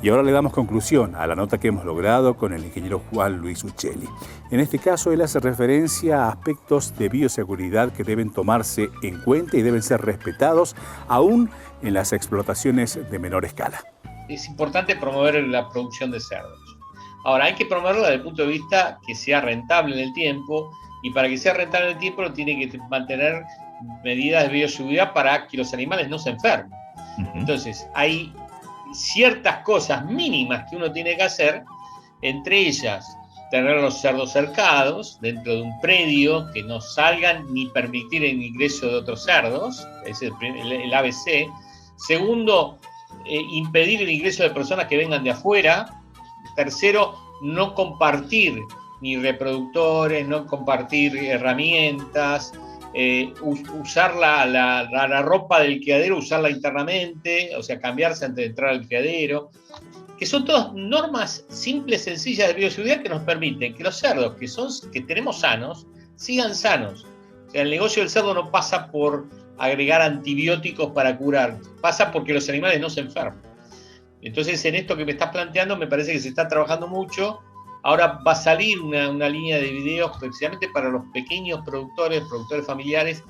Y ahora le damos conclusión a la nota que hemos logrado con el ingeniero Juan Luis Uccelli. En este caso, él hace referencia a aspectos de bioseguridad que deben tomarse en cuenta y deben ser respetados aún en las explotaciones de menor escala. Es importante promover la producción de cerdos. Ahora, hay que promoverla desde el punto de vista que sea rentable en el tiempo, y para que sea rentable en el tiempo tiene que mantener medidas de bioseguridad para que los animales no se enfermen. Entonces, hay ciertas cosas mínimas que uno tiene que hacer, entre ellas tener los cerdos cercados dentro de un predio, que no salgan ni permitir el ingreso de otros cerdos, ese es el ABC. Segundo, impedir el ingreso de personas que vengan de afuera. Tercero, no compartir ni reproductores, no compartir herramientas, usar la ropa del criadero, usarla internamente, o sea, cambiarse antes de entrar al criadero, que son todas normas simples, sencillas de bioseguridad que nos permiten que los cerdos que tenemos sanos, sigan sanos. O sea, el negocio del cerdo no pasa por agregar antibióticos para curar, pasa porque los animales no se enferman. Entonces, en esto que me estás planteando, me parece que se está trabajando mucho. Ahora va a salir una línea de videos precisamente para los pequeños productores familiares,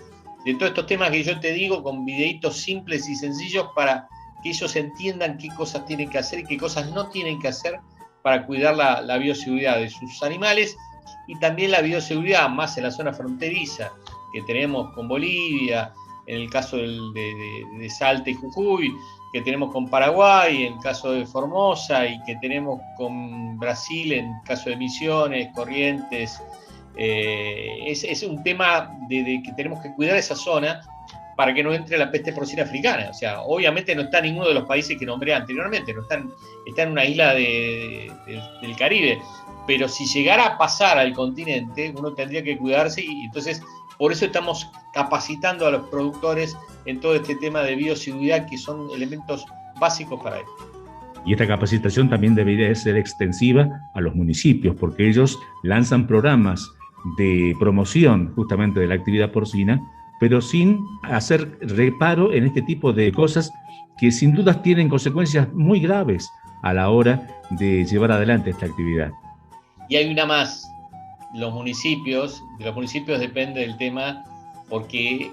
de todos estos temas que yo te digo, con videitos simples y sencillos para que ellos entiendan qué cosas tienen que hacer y qué cosas no tienen que hacer para cuidar la bioseguridad de sus animales, y también la bioseguridad más en la zona fronteriza que tenemos con Bolivia, en el caso de Salta y Jujuy, que tenemos con Paraguay, en el caso de Formosa, y que tenemos con Brasil, en el caso de Misiones, Corrientes. Es un tema de que tenemos que cuidar esa zona para que no entre la peste porcina africana. O sea, obviamente no está en ninguno de los países que nombré anteriormente, no está en una isla del Caribe, pero si llegara a pasar al continente, uno tendría que cuidarse, y entonces por eso estamos capacitando a los productores en todo este tema de bioseguridad, que son elementos básicos para esto. Y esta capacitación también debería ser extensiva a los municipios, porque ellos lanzan programas de promoción justamente de la actividad porcina, pero sin hacer reparo en este tipo de cosas que sin dudas tienen consecuencias muy graves a la hora de llevar adelante esta actividad. Y hay una más. De los municipios depende del tema, porque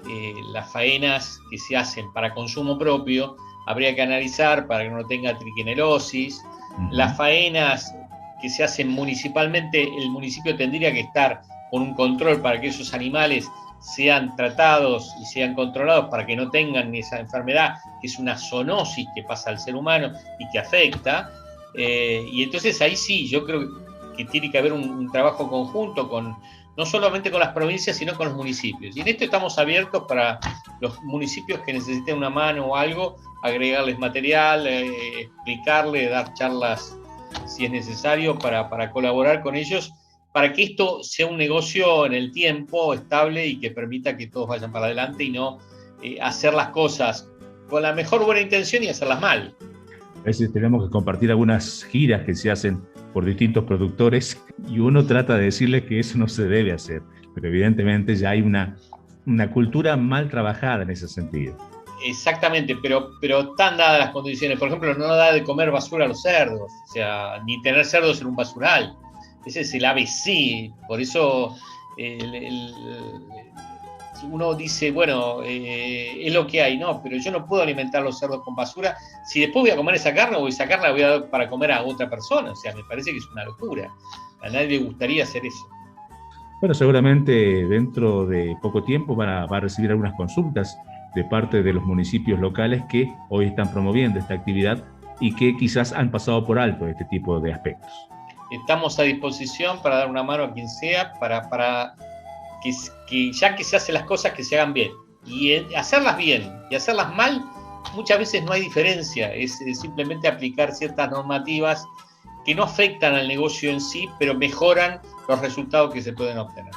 las faenas que se hacen para consumo propio habría que analizar para que no tenga triquinelosis. Las faenas que se hacen municipalmente, el municipio tendría que estar con un control para que esos animales sean tratados y sean controlados para que no tengan esa enfermedad, que es una zoonosis que pasa al ser humano y que afecta. Y entonces ahí sí, yo creo que tiene que haber un trabajo conjunto no solamente con las provincias, sino con los municipios. Y en esto estamos abiertos para los municipios que necesiten una mano o algo, agregarles material, explicarles, dar charlas si es necesario para colaborar con ellos, para que esto sea un negocio en el tiempo estable y que permita que todos vayan para adelante, y no hacer las cosas con la mejor buena intención y hacerlas mal. A veces tenemos que compartir algunas giras que se hacen por distintos productores y uno trata de decirles que eso no se debe hacer, pero evidentemente ya hay una cultura mal trabajada en ese sentido. Exactamente, pero están dadas las condiciones. Por ejemplo, no da de comer basura a los cerdos, o sea, ni tener cerdos en un basural. Ese es el ABC. Por eso uno dice, bueno, es lo que hay, no, pero yo no puedo alimentar a los cerdos con basura. Si después voy a comer esa carne, voy a sacarla, voy a dar para comer a otra persona. O sea, me parece que es una locura. A nadie le gustaría hacer eso. Bueno, seguramente dentro de poco tiempo va a recibir algunas consultas de parte de los municipios locales que hoy están promoviendo esta actividad y que quizás han pasado por alto este tipo de aspectos. Estamos a disposición para dar una mano a quien sea, para que ya que se hacen las cosas, que se hagan bien. Y hacerlas bien y hacerlas mal, muchas veces no hay diferencia. Es simplemente aplicar ciertas normativas que no afectan al negocio en sí, pero mejoran los resultados que se pueden obtener.